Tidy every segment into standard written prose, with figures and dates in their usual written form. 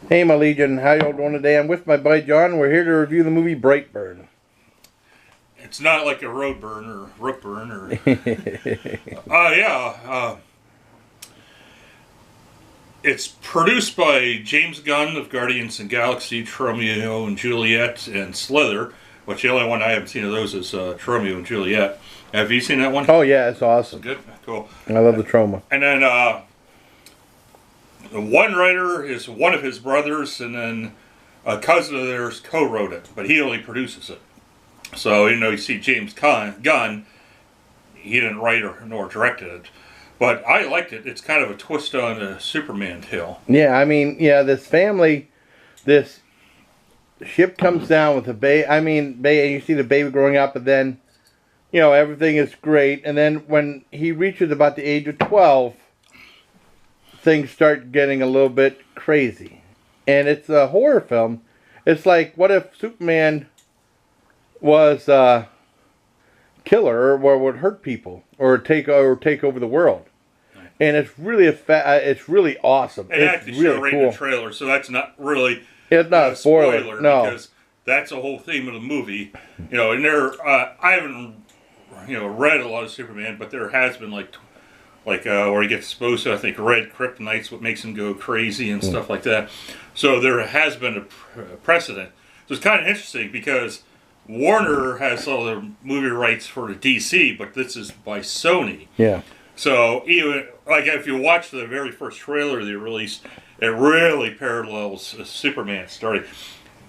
Hey, my Legion, how y'all doing today? I'm with my buddy John. We're here to review the movie Brightburn. It's not like a road burn or rook burn or. Yeah. It's produced by James Gunn of Guardians of the Galaxy, Romeo and Juliet, and Slither. Which the only one I haven't seen of those is Romeo and Juliet. Have you seen that one? Oh yeah, it's awesome. Good, cool. I love the trauma. And then the one writer is one of his brothers, and then a cousin of theirs co-wrote it, but he only produces it. So even though you see James Gunn, he didn't write or nor directed it. But I liked it. It's kind of a twist on a Superman tale. Yeah, I mean, yeah, this family, this ship comes down with a baby. I mean, and you see the baby growing up, and then, everything is great. And then when he reaches about the age of 12, things start getting a little bit crazy. And it's a horror film. It's like, what if Superman was a killer or would hurt people or take over the world? And it's really it's really awesome. It actually really showed right in the trailer, so that's not really it's not a spoiler. No, because that's the whole theme of the movie. And I haven't read a lot of Superman, but there has been like where he gets exposed to, I think, red kryptonite's what makes him go crazy and stuff like that. So there has been a precedent. So it's kind of interesting because Warner has all the movie rights for the DC, but this is by Sony. Yeah. So even if you watch the very first trailer they released, it really parallels a Superman story.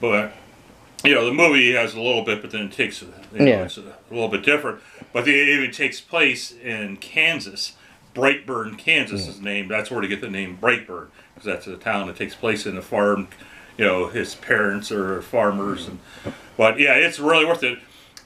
But the movie has a little bit, but then it takes it's a little bit different. But it even takes place in Kansas. Brightburn, Kansas is named. That's where they get the name Brightburn, because that's a town that takes place in a farm. His parents are farmers, but yeah, it's really worth it.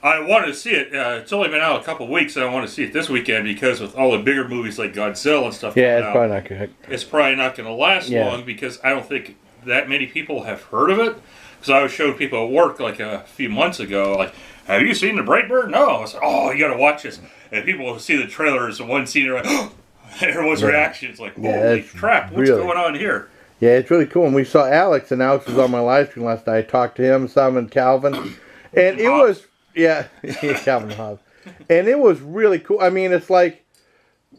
I wanted to see it. It's only been out a couple of weeks, and I want to see it this weekend because with all the bigger movies like Godzilla and stuff, it's probably not going to last long because I don't think that many people have heard of it. Because I was showing people at work like a few months ago, like, have you seen the Brightburn? No. I was like, oh, you got to watch this. And people will see the trailers and one scene, they're like, oh, everyone's reaction is like, holy crap, what's going on here? Yeah, it's really cool. And we saw Alex, and Alex was on my live stream last night. I talked to him, Simon Calvin, and it was, Calvin Hobbs. And it was really cool. I mean, it's like,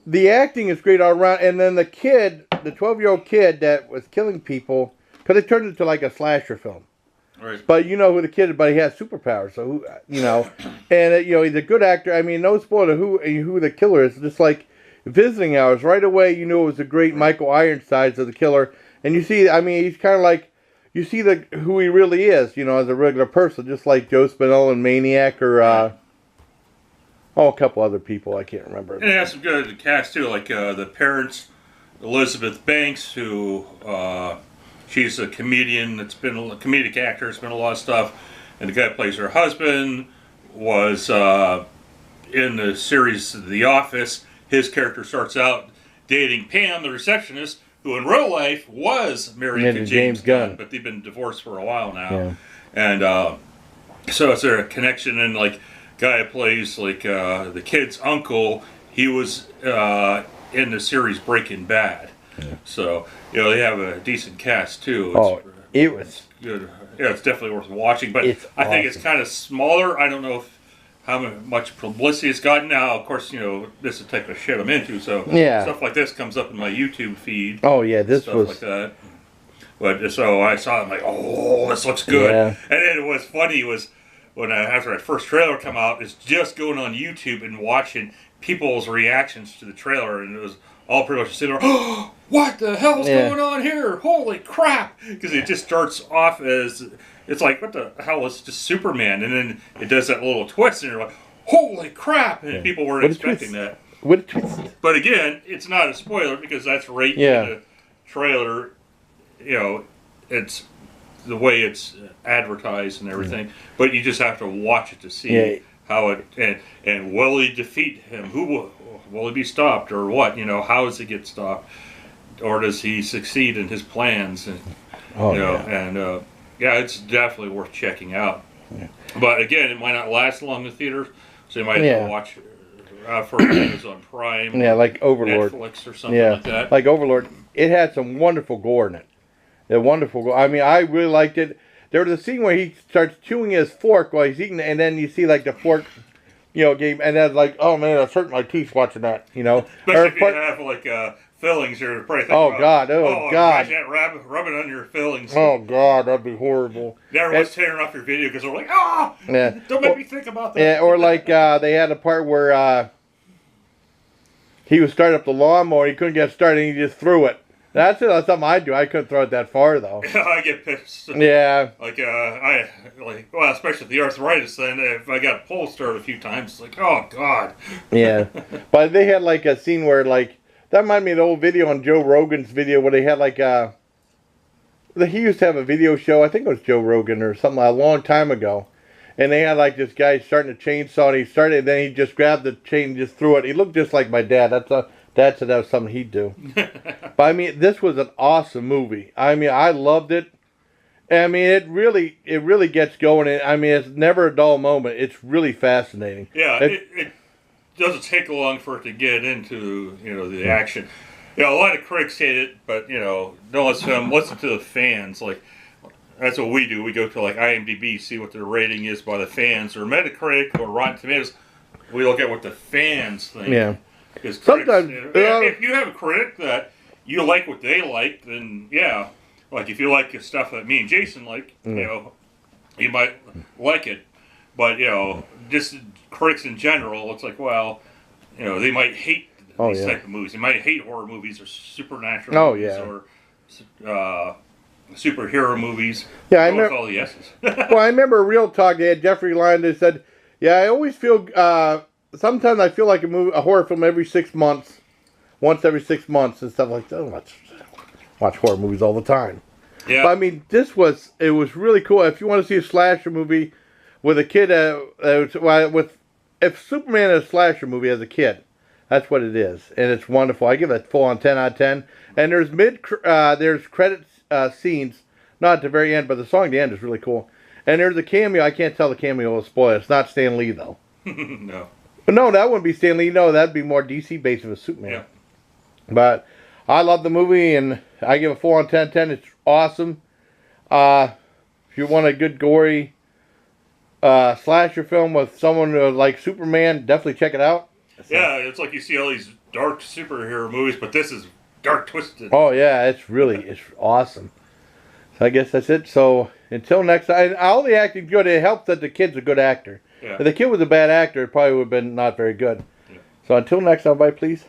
the acting is great all around, and then the 12-year-old kid that was killing people, because it turned into like a slasher film. Right. But you know who the kid is, but he has superpowers, so and he's a good actor. I mean, no spoiler who the killer is. Just like Visiting Hours, right away you knew it was the great Michael Ironsides of the killer, and you see, I mean, he's kind of like you see who he really is, as a regular person, just like Joe Spinell in Maniac or a couple other people I can't remember. And it has some good cast too, like the parents, Elizabeth Banks, who. She's a comedian that's been a comedic actor, has been a lot of stuff. And the guy who plays her husband was in the series The Office. His character starts out dating Pam, the receptionist, who in real life was married to James Gunn. But they've been divorced for a while now. Yeah. And so is there a connection? And like guy who plays like the kid's uncle, he was in the series Breaking Bad. Yeah. So, they have a decent cast, too. It was good. Yeah, it's definitely worth watching, but I think it's kind of smaller. I don't know how much publicity it's gotten now. Of course, this is the type of shit I'm into, so stuff like this comes up in my YouTube feed. Oh, yeah, this was... like that. But so I saw it, I'm like, oh, this looks good. Yeah. And then it was funny was when after that first trailer come out, it's just going on YouTube and watching people's reactions to the trailer, and it was all pretty much sitting there, oh, what the hell's going on here? Holy crap! Because it just starts off as, it's like, what the hell is just Superman? And then it does that little twist, and you're like, holy crap! And people weren't expecting that. What a twist. But again, it's not a spoiler because that's right in the trailer. It's the way it's advertised and everything. But you just have to watch it to see how it, and will he defeat him? Will he be stopped or what? How does he get stopped? Or does he succeed in his plans? And, it's definitely worth checking out. Yeah. But again, it might not last long in the theaters, so you might have to watch for Amazon Prime. Yeah, like Overlord. Netflix or something like that. Like Overlord. It had some wonderful gore in it. A wonderful. I mean, I really liked it. There was a scene where he starts chewing his fork while he's eating, and then you see like the fork, game, and then like, oh man, that's hurting my teeth watching that, Especially if you have like fillings, you're probably thinking Oh about, God! Oh God! Imagine that rubbing on your fillings. Oh God, that'd be horrible. Everyone's tearing off your video because they're like, yeah. Don't make me think about that. Yeah, or like they had a part where he was starting up the lawnmower, he couldn't get started, and he just threw it. That's something I'd do. I couldn't throw it that far though. I get pissed. Yeah. Like especially with the arthritis. Then if I got pulled started a few times, it's like, oh God. Yeah, but they had like a scene where like that reminded me of the old video on Joe Rogan's video where they had like he used to have a video show. I think it was Joe Rogan or something a long time ago, and they had like this guy starting a chainsaw, and he started, and then he just grabbed the chain and just threw it. He looked just like my dad. Dad said that was something he'd do. But I mean, this was an awesome movie. I mean, I loved it. I mean, it really gets going. I mean, it's never a dull moment. It's really fascinating. Yeah, it doesn't take long for it to get into the action. A lot of critics hate it, but don't listen to the fans. Like that's what we do. We go to like IMDb, see what their rating is by the fans, or Metacritic, or Rotten Tomatoes. We look at what the fans think. Yeah. Because sometimes, if you have a critic that you like what they like, then yeah, like if you like the stuff that me and Jason like, you might like it. But just critics in general, it's like, well, they might hate these type of movies. They might hate horror movies or supernatural movies or superhero movies. Yeah, I remember all the S's. Well, I remember Real Talk. They had Jeffrey Lyne. They said, "Yeah, I always feel. Sometimes I feel like a horror film every 6 months, once every 6 months and stuff like that. Watch horror movies all the time." Yeah. But I mean, it was really cool. If you want to see a slasher movie with a kid, if Superman is a slasher movie as a kid, that's what it is, and it's wonderful. I give it full on 10 out of 10. And there's credit scenes, not at the very end, but the song at the end is really cool. And there's a cameo. I can't tell the cameo will spoil it. It's not Stan Lee though. No. No, that wouldn't be Stan Lee. No, that'd be more DC based of a Superman. Yeah. But I love the movie, and I give it 4 on 10. It's awesome. If you want a good gory slasher film with someone like Superman, definitely check it out. Yeah, it's like you see all these dark superhero movies, but this is dark twisted. Oh yeah, it's awesome. So I guess that's it. So until next time, all the acting's good. It helps that the kid's a good actor. Yeah. If the kid was a bad actor, it probably would have been not very good. Yeah. So until next time, everybody, please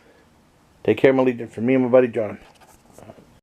take care, my legion. From me and my buddy John.